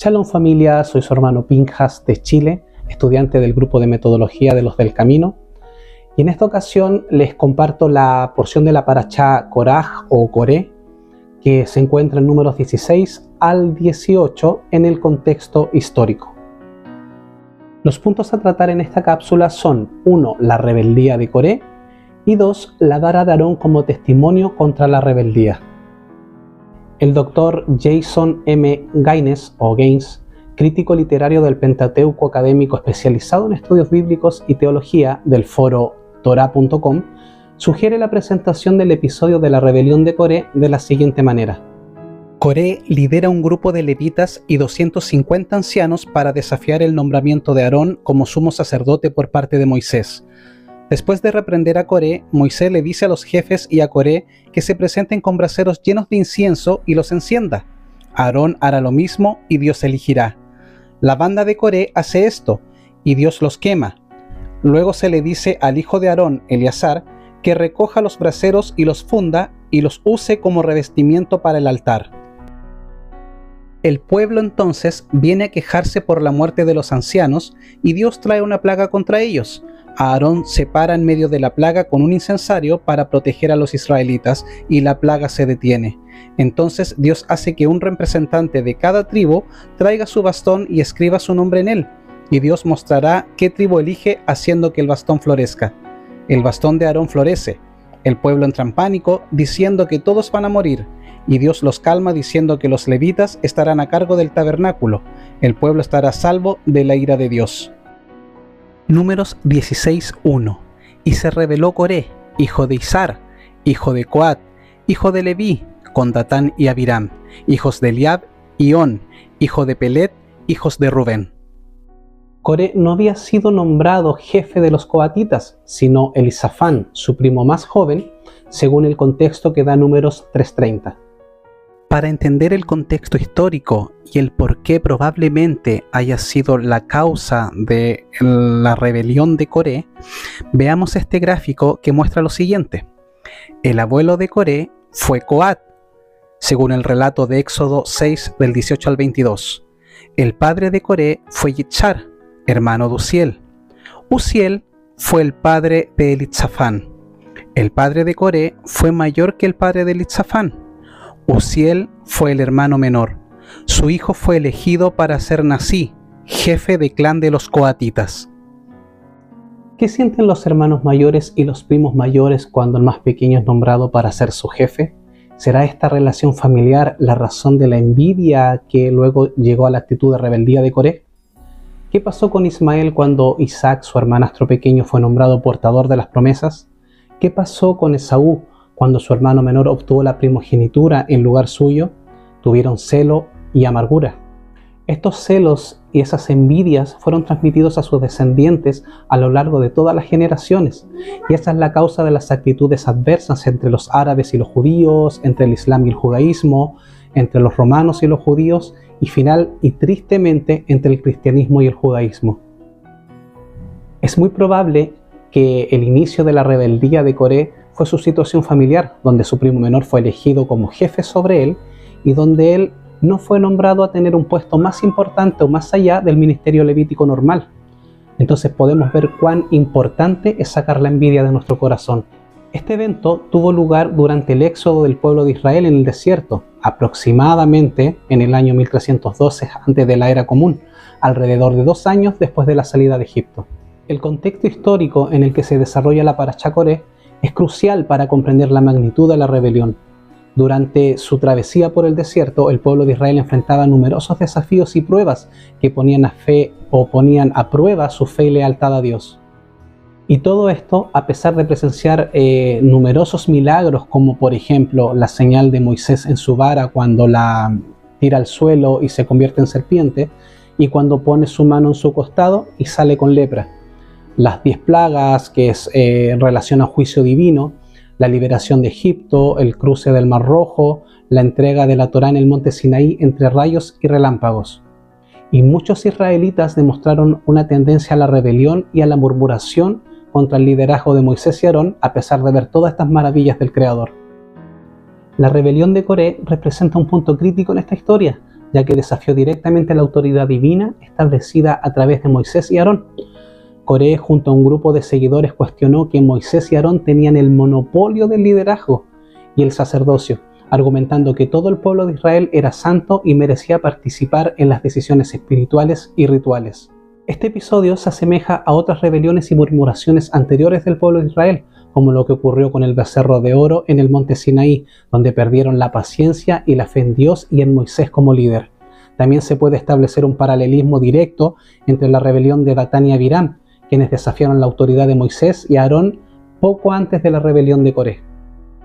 Shalom familia, soy su hermano Pinjas de Chile, estudiante del grupo de metodología de los del camino, y en esta ocasión les comparto la porción de la parashá Koraj o Coré, que se encuentra en números 16 al 18 en el contexto histórico. Los puntos a tratar en esta cápsula son 1. La rebeldía de Coré y 2. La vara de Aarón como testimonio contra la rebeldía. El doctor Jason M. Gaines, crítico literario del Pentateuco académico especializado en estudios bíblicos y teología del foro Torah.com, sugiere la presentación del episodio de la rebelión de Coré de la siguiente manera. Coré lidera un grupo de levitas y 250 ancianos para desafiar el nombramiento de Aarón como sumo sacerdote por parte de Moisés. Después de reprender a Coré, Moisés le dice a los jefes y a Coré que se presenten con braseros llenos de incienso y los encienda. Aarón hará lo mismo y Dios elegirá. La banda de Coré hace esto y Dios los quema. Luego se le dice al hijo de Aarón, Eleazar, que recoja los braseros y los funda y los use como revestimiento para el altar. El pueblo entonces viene a quejarse por la muerte de los ancianos y Dios trae una plaga contra ellos. Aarón se para en medio de la plaga con un incensario para proteger a los israelitas y la plaga se detiene. Entonces Dios hace que un representante de cada tribu traiga su bastón y escriba su nombre en él, y Dios mostrará qué tribu elige haciendo que el bastón florezca. El bastón de Aarón florece. El pueblo entra en pánico diciendo que todos van a morir, y Dios los calma diciendo que los levitas estarán a cargo del tabernáculo. El pueblo estará a salvo de la ira de Dios. Números 16:1. Y se rebeló Coré, hijo de Izar, hijo de Coat, hijo de Leví, con Datán y Abiram, hijos de Eliab y On, hijo de Pelet, hijos de Rubén. Coré no había sido nombrado jefe de los coatitas, sino Elisafán, su primo más joven, según el contexto que da Números 3:30. Para entender el contexto histórico y el por qué probablemente haya sido la causa de la rebelión de Coré, veamos este gráfico que muestra lo siguiente. El abuelo de Coré fue Coat, según el relato de Éxodo 6 del 18 al 22. El padre de Coré fue Yitzhar, hermano de Uziel. Uziel fue el padre de Elisafán. El padre de Coré fue mayor que el padre de Elisafán. Uziel fue el hermano menor. Su hijo fue elegido para ser Nasí, jefe de clan de los coatitas. ¿Qué sienten los hermanos mayores y los primos mayores cuando el más pequeño es nombrado para ser su jefe? ¿Será esta relación familiar la razón de la envidia que luego llegó a la actitud de rebeldía de Coré? ¿Qué pasó con Ismael cuando Isaac, su hermanastro pequeño, fue nombrado portador de las promesas? ¿Qué pasó con Esaú cuando su hermano menor obtuvo la primogenitura en lugar suyo? Tuvieron celo y amargura. Estos celos y esas envidias fueron transmitidos a sus descendientes a lo largo de todas las generaciones, y esa es la causa de las actitudes adversas entre los árabes y los judíos, entre el islam y el judaísmo, entre los romanos y los judíos, y final y tristemente entre el cristianismo y el judaísmo. Es muy probable que el inicio de la rebeldía de Coré fue su situación familiar, donde su primo menor fue elegido como jefe sobre él y donde él no fue nombrado a tener un puesto más importante o más allá del ministerio levítico normal. Entonces podemos ver cuán importante es sacar la envidia de nuestro corazón. Este evento tuvo lugar durante el éxodo del pueblo de Israel en el desierto, aproximadamente en el año 1312 antes de la era común, alrededor de 2 años después de la salida de Egipto. El contexto histórico en el que se desarrolla la parashá Coré es crucial para comprender la magnitud de la rebelión. Durante su travesía por el desierto, el pueblo de Israel enfrentaba numerosos desafíos y pruebas que ponían a prueba su fe y lealtad a Dios. Y todo esto a pesar de presenciar numerosos milagros, como por ejemplo la señal de Moisés en su vara cuando la tira al suelo y se convierte en serpiente, y cuando pone su mano en su costado y sale con lepra. Las 10 plagas, que es en relación a juicio divino, la liberación de Egipto, el cruce del Mar Rojo, la entrega de la Torá en el monte Sinaí entre rayos y relámpagos. Y muchos israelitas demostraron una tendencia a la rebelión y a la murmuración contra el liderazgo de Moisés y Aarón, a pesar de ver todas estas maravillas del Creador. La rebelión de Coré representa un punto crítico en esta historia, ya que desafió directamente la autoridad divina establecida a través de Moisés y Aarón. Coré, junto a un grupo de seguidores, cuestionó que Moisés y Aarón tenían el monopolio del liderazgo y el sacerdocio, argumentando que todo el pueblo de Israel era santo y merecía participar en las decisiones espirituales y rituales. Este episodio se asemeja a otras rebeliones y murmuraciones anteriores del pueblo de Israel, como lo que ocurrió con el becerro de oro en el monte Sinaí, donde perdieron la paciencia y la fe en Dios y en Moisés como líder. También se puede establecer un paralelismo directo entre la rebelión de Datán y Abiram, quienes desafiaron la autoridad de Moisés y Aarón poco antes de la rebelión de Coré.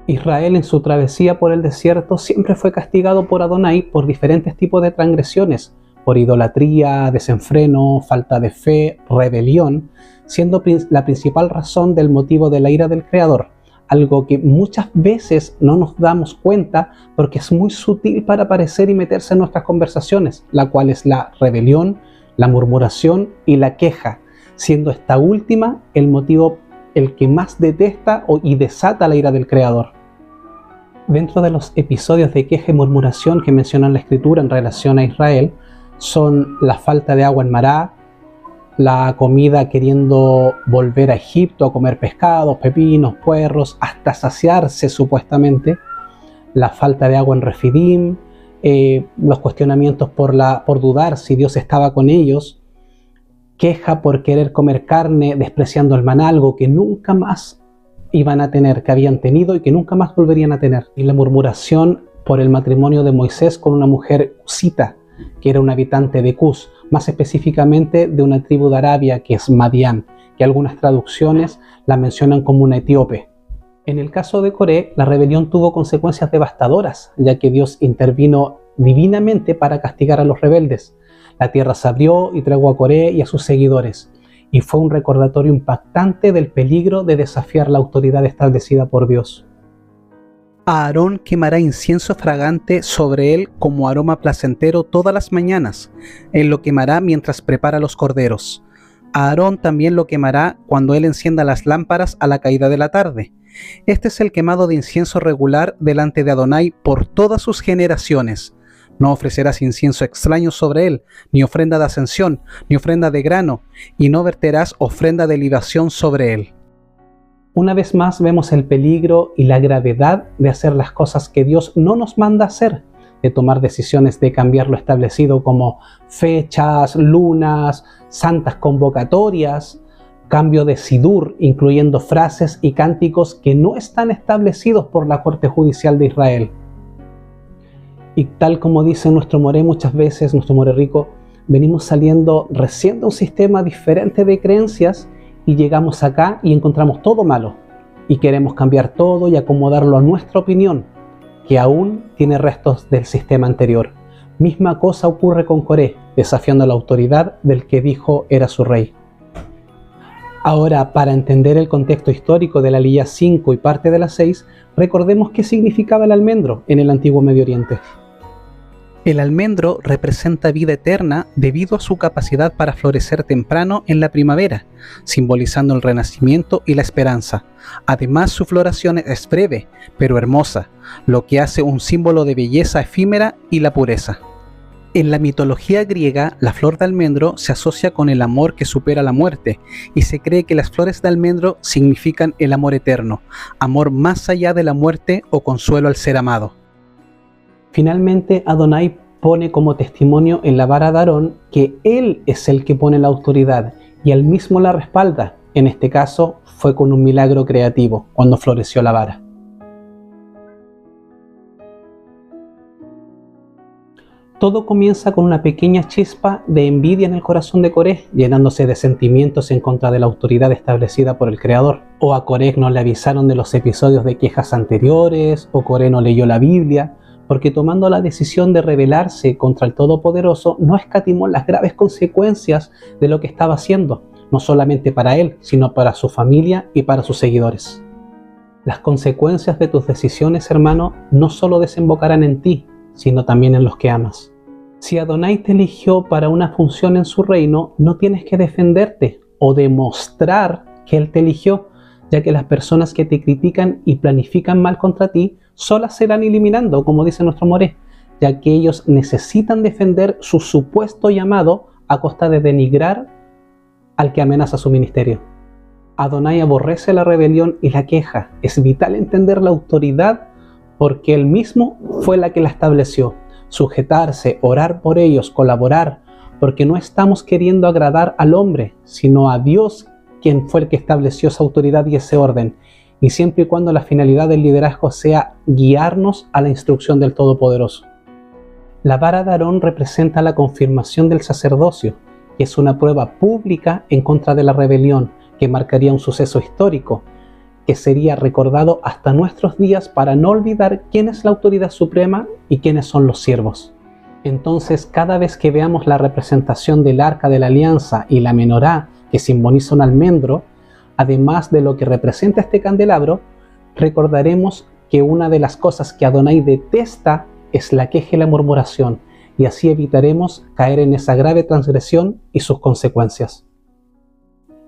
Israel, en su travesía por el desierto, siempre fue castigado por Adonai por diferentes tipos de transgresiones, por idolatría, desenfreno, falta de fe, rebelión, siendo la principal razón del motivo de la ira del Creador, algo que muchas veces no nos damos cuenta porque es muy sutil para aparecer y meterse en nuestras conversaciones, la cual es la rebelión, la murmuración y la queja, siendo esta última el motivo el que más detesta y desata la ira del Creador. Dentro de los episodios de queja y murmuración que menciona la Escritura en relación a Israel, son la falta de agua en Mará, la comida queriendo volver a Egipto a comer pescados, pepinos, puerros, hasta saciarse supuestamente, la falta de agua en Refidim, los cuestionamientos por dudar si Dios estaba con ellos, queja por querer comer carne despreciando el maná, algo que nunca más iban a tener, que habían tenido y que nunca más volverían a tener, y la murmuración por el matrimonio de Moisés con una mujer cusita, que era un habitante de Cus, más específicamente de una tribu de Arabia que es Madián, que algunas traducciones la mencionan como una etíope. En el caso de Coré, la rebelión tuvo consecuencias devastadoras, ya que Dios intervino divinamente para castigar a los rebeldes. La tierra se abrió y tragó a Coré y a sus seguidores, y fue un recordatorio impactante del peligro de desafiar la autoridad establecida por Dios. Aarón quemará incienso fragante sobre él como aroma placentero todas las mañanas. Él lo quemará mientras prepara los corderos. Aarón también lo quemará cuando él encienda las lámparas a la caída de la tarde. Este es el quemado de incienso regular delante de Adonai por todas sus generaciones. No ofrecerás incienso extraño sobre él, ni ofrenda de ascensión, ni ofrenda de grano, y no verterás ofrenda de libación sobre él. Una vez más vemos el peligro y la gravedad de hacer las cosas que Dios no nos manda hacer, de tomar decisiones de cambiar lo establecido como fechas, lunas, santas convocatorias, cambio de sidur, incluyendo frases y cánticos que no están establecidos por la Corte Judicial de Israel. Y tal como dice nuestro Moré muchas veces, nuestro Moré rico, venimos saliendo recién de un sistema diferente de creencias y llegamos acá y encontramos todo malo y queremos cambiar todo y acomodarlo a nuestra opinión, que aún tiene restos del sistema anterior. Misma cosa ocurre con Coré, desafiando la autoridad del que dijo era su rey. Ahora, para entender el contexto histórico de la Aliyá 5 y parte de la 6, recordemos qué significaba el almendro en el antiguo Medio Oriente. El almendro representa vida eterna debido a su capacidad para florecer temprano en la primavera, simbolizando el renacimiento y la esperanza. Además, su floración es breve, pero hermosa, lo que hace un símbolo de belleza efímera y la pureza. En la mitología griega, la flor de almendro se asocia con el amor que supera la muerte, y se cree que las flores de almendro significan el amor eterno, amor más allá de la muerte o consuelo al ser amado. Finalmente, Adonai pone como testimonio en la vara de Aarón que él es el que pone la autoridad y él mismo la respalda. En este caso, fue con un milagro creativo, cuando floreció la vara. Todo comienza con una pequeña chispa de envidia en el corazón de Coré, llenándose de sentimientos en contra de la autoridad establecida por el Creador. O a Coré no le avisaron de los episodios de quejas anteriores, o Coré no leyó la Biblia, porque tomando la decisión de rebelarse contra el Todopoderoso, no escatimó las graves consecuencias de lo que estaba haciendo, no solamente para él, sino para su familia y para sus seguidores. Las consecuencias de tus decisiones, hermano, no solo desembocarán en ti, sino también en los que amas. Si Adonai te eligió para una función en su reino, no tienes que defenderte o demostrar que Él te eligió, ya que las personas que te critican y planifican mal contra ti, solas se irán eliminando, como dice nuestro Moré. ya que ellos necesitan defender su supuesto llamado a costa de denigrar al que amenaza su ministerio. Adonai aborrece la rebelión y la queja. Es vital entender la autoridad porque él mismo fue la que la estableció. Sujetarse, orar por ellos, colaborar, porque no estamos queriendo agradar al hombre, sino a Dios, quien fue el que estableció esa autoridad y ese orden. Y siempre y cuando la finalidad del liderazgo sea guiarnos a la instrucción del Todopoderoso. La vara de Aarón representa la confirmación del sacerdocio, que es una prueba pública en contra de la rebelión, que marcaría un suceso histórico, que sería recordado hasta nuestros días para no olvidar quién es la autoridad suprema y quiénes son los siervos. Entonces, cada vez que veamos la representación del Arca de la Alianza y la menorá, que simboliza un almendro, además de lo que representa este candelabro, recordaremos que una de las cosas que Adonai detesta es la queja y la murmuración, y así evitaremos caer en esa grave transgresión y sus consecuencias.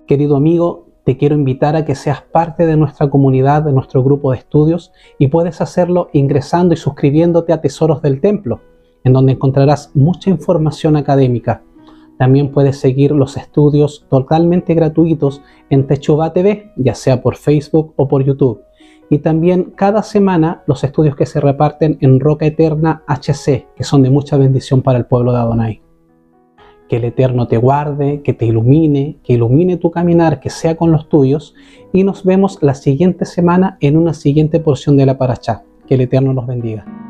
Querido amigo, te quiero invitar a que seas parte de nuestra comunidad, de nuestro grupo de estudios, y puedes hacerlo ingresando y suscribiéndote a Tesoros del Templo, en donde encontrarás mucha información académica. También puedes seguir los estudios totalmente gratuitos en Techuvá TV, ya sea por Facebook o por YouTube. Y también cada semana los estudios que se reparten en Roca Eterna HC, que son de mucha bendición para el pueblo de Adonai. Que el Eterno te guarde, que te ilumine, que ilumine tu caminar, que sea con los tuyos. Y nos vemos la siguiente semana en una siguiente porción de la Parashá. Que el Eterno los bendiga.